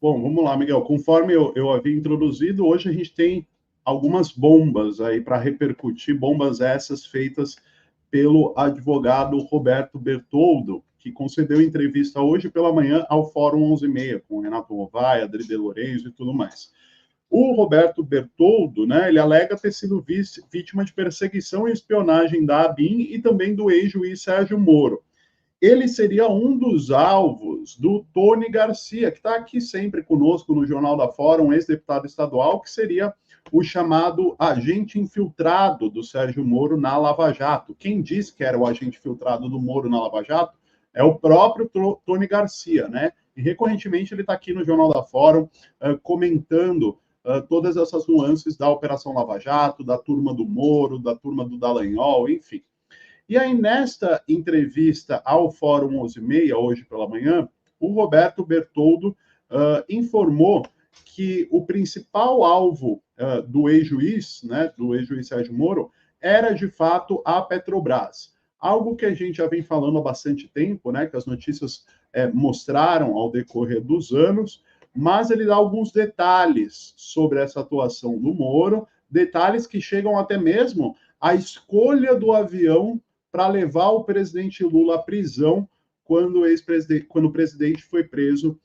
Bom, vamos lá, Miguel. Conforme eu havia introduzido, hoje a gente tem algumas bombas aí para repercutir, bombas essas feitas pelo advogado Roberto Bertoldo, que concedeu entrevista hoje pela manhã ao Fórum 11h30, com Renato Novaes, Adri de Lorenzo e tudo mais. O Roberto Bertoldo, né, ele alega ter sido vítima de perseguição e espionagem da ABIN e também do ex-juiz Sérgio Moro. Ele seria um dos alvos do Tony Garcia, que está aqui sempre conosco no Jornal da Fórum, um ex-deputado estadual, que seria o chamado agente infiltrado do Sérgio Moro na Lava Jato. Quem disse que era o agente infiltrado do Moro na Lava Jato é o próprio Tony Garcia, né? E recorrentemente ele está aqui no Jornal da Fórum comentando todas essas nuances da Operação Lava Jato, da turma do Moro, da turma do Dallagnol, enfim. E aí, nesta entrevista ao Fórum 11h30, hoje pela manhã, o Roberto Bertoldo informou que o principal alvo do ex-juiz, né, do ex-juiz Sérgio Moro, era, de fato, a Petrobras. Algo que a gente já vem falando há bastante tempo, né, que as notícias mostraram ao decorrer dos anos, mas ele dá alguns detalhes sobre essa atuação do Moro, detalhes que chegam até mesmo à escolha do avião para levar o presidente Lula à prisão quando o presidente foi preso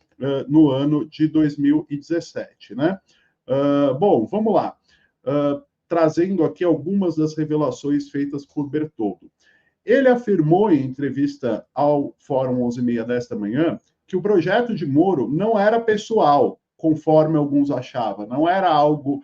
no ano de 2017, né? Bom, vamos lá. Trazendo aqui algumas das revelações feitas por Bertoldo. Ele afirmou em entrevista ao Fórum 11h30 desta manhã que o projeto de Moro não era pessoal, conforme alguns achavam, não era algo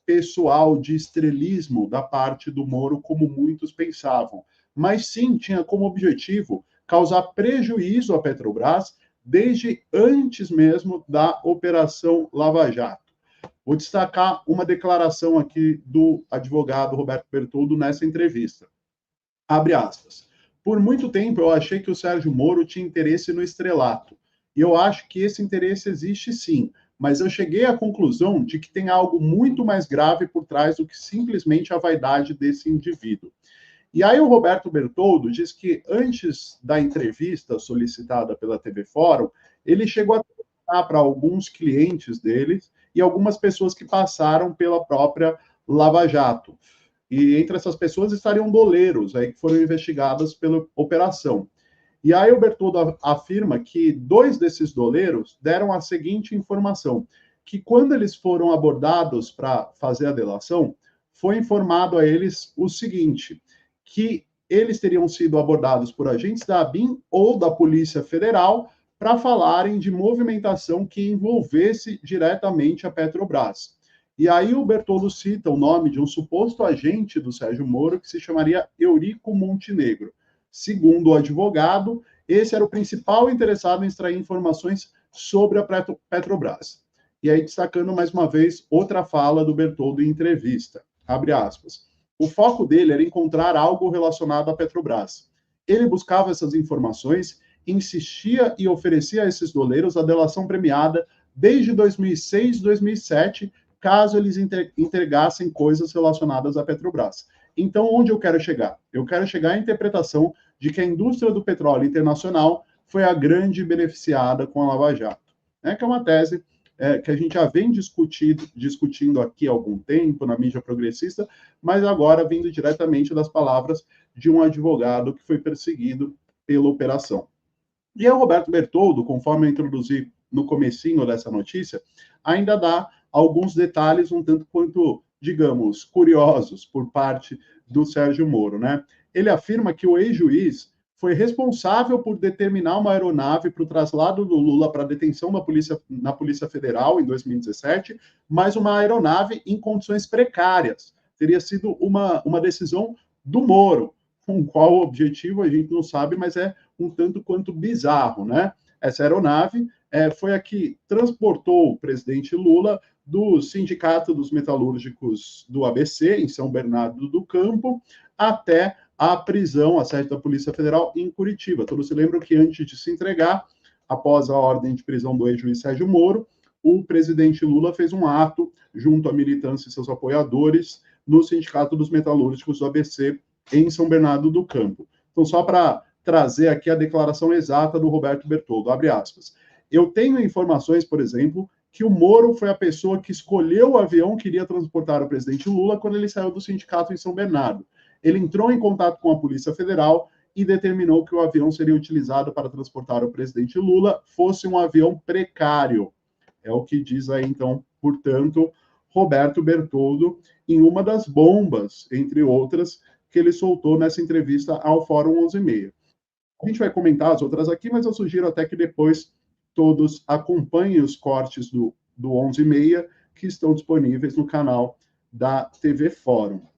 pessoal de estrelismo da parte do Moro, como muitos pensavam, mas sim tinha como objetivo causar prejuízo à Petrobras desde antes mesmo da Operação Lava Jato. Vou destacar uma declaração aqui do advogado Roberto Bertoldo nessa entrevista. Abre aspas. Por muito tempo eu achei que o Sérgio Moro tinha interesse no estrelato. E eu acho que esse interesse existe sim, mas eu cheguei à conclusão de que tem algo muito mais grave por trás do que simplesmente a vaidade desse indivíduo. E aí o Roberto Bertoldo diz que antes da entrevista solicitada pela TV Fórum, ele chegou a perguntar para alguns clientes deles e algumas pessoas que passaram pela própria Lava Jato. E entre essas pessoas estariam doleiros aí que foram investigadas pela operação. E aí o Bertoldo afirma que 2 desses doleiros deram a seguinte informação, que quando eles foram abordados para fazer a delação, foi informado a eles o seguinte, que eles teriam sido abordados por agentes da ABIN ou da Polícia Federal para falarem de movimentação que envolvesse diretamente a Petrobras. E aí o Bertoldo cita o nome de um suposto agente do Sérgio Moro que se chamaria Eurico Montenegro. Segundo o advogado, esse era o principal interessado em extrair informações sobre a Petrobras. E aí destacando mais uma vez outra fala do Bertoldo em entrevista. Abre aspas. O foco dele era encontrar algo relacionado à Petrobras. Ele buscava essas informações, insistia e oferecia a esses doleiros a delação premiada desde 2006 e 2007, caso eles entregassem coisas relacionadas à Petrobras. Então, onde eu quero chegar? Eu quero chegar à interpretação de que a indústria do petróleo internacional foi a grande beneficiada com a Lava Jato, né? Que é uma tese que a gente já vem discutindo aqui há algum tempo na mídia progressista, mas agora vindo diretamente das palavras de um advogado que foi perseguido pela operação. E o Roberto Bertoldo, conforme eu introduzi no comecinho dessa notícia, ainda dá alguns detalhes um tanto quanto, digamos, curiosos por parte do Sérgio Moro, né? Ele afirma que o ex-juiz foi responsável por determinar uma aeronave para o traslado do Lula para a detenção na Polícia Federal em 2017, mas uma aeronave em condições precárias. Teria sido uma decisão do Moro, com qual objetivo a gente não sabe, mas é um tanto quanto bizarro, né? Essa aeronave foi a que transportou o presidente Lula do Sindicato dos Metalúrgicos do ABC, em São Bernardo do Campo, até a prisão, a sede da Polícia Federal em Curitiba. Todos se lembram que antes de se entregar, após a ordem de prisão do ex-juiz Sérgio Moro, o presidente Lula fez um ato junto à militância e seus apoiadores no Sindicato dos Metalúrgicos do ABC, em São Bernardo do Campo. Então, só para trazer aqui a declaração exata do Roberto Bertoldo, abre aspas. Eu tenho informações, por exemplo, que o Moro foi a pessoa que escolheu o avião que iria transportar o presidente Lula quando ele saiu do sindicato em São Bernardo. Ele entrou em contato com a Polícia Federal e determinou que o avião seria utilizado para transportar o presidente Lula fosse um avião precário. É o que diz aí, então, portanto, Roberto Bertoldo, em uma das bombas, entre outras, que ele soltou nessa entrevista ao Fórum 11:30. A gente vai comentar as outras aqui, mas eu sugiro até que depois todos acompanhem os cortes do 11:30, que estão disponíveis no canal da TV Fórum.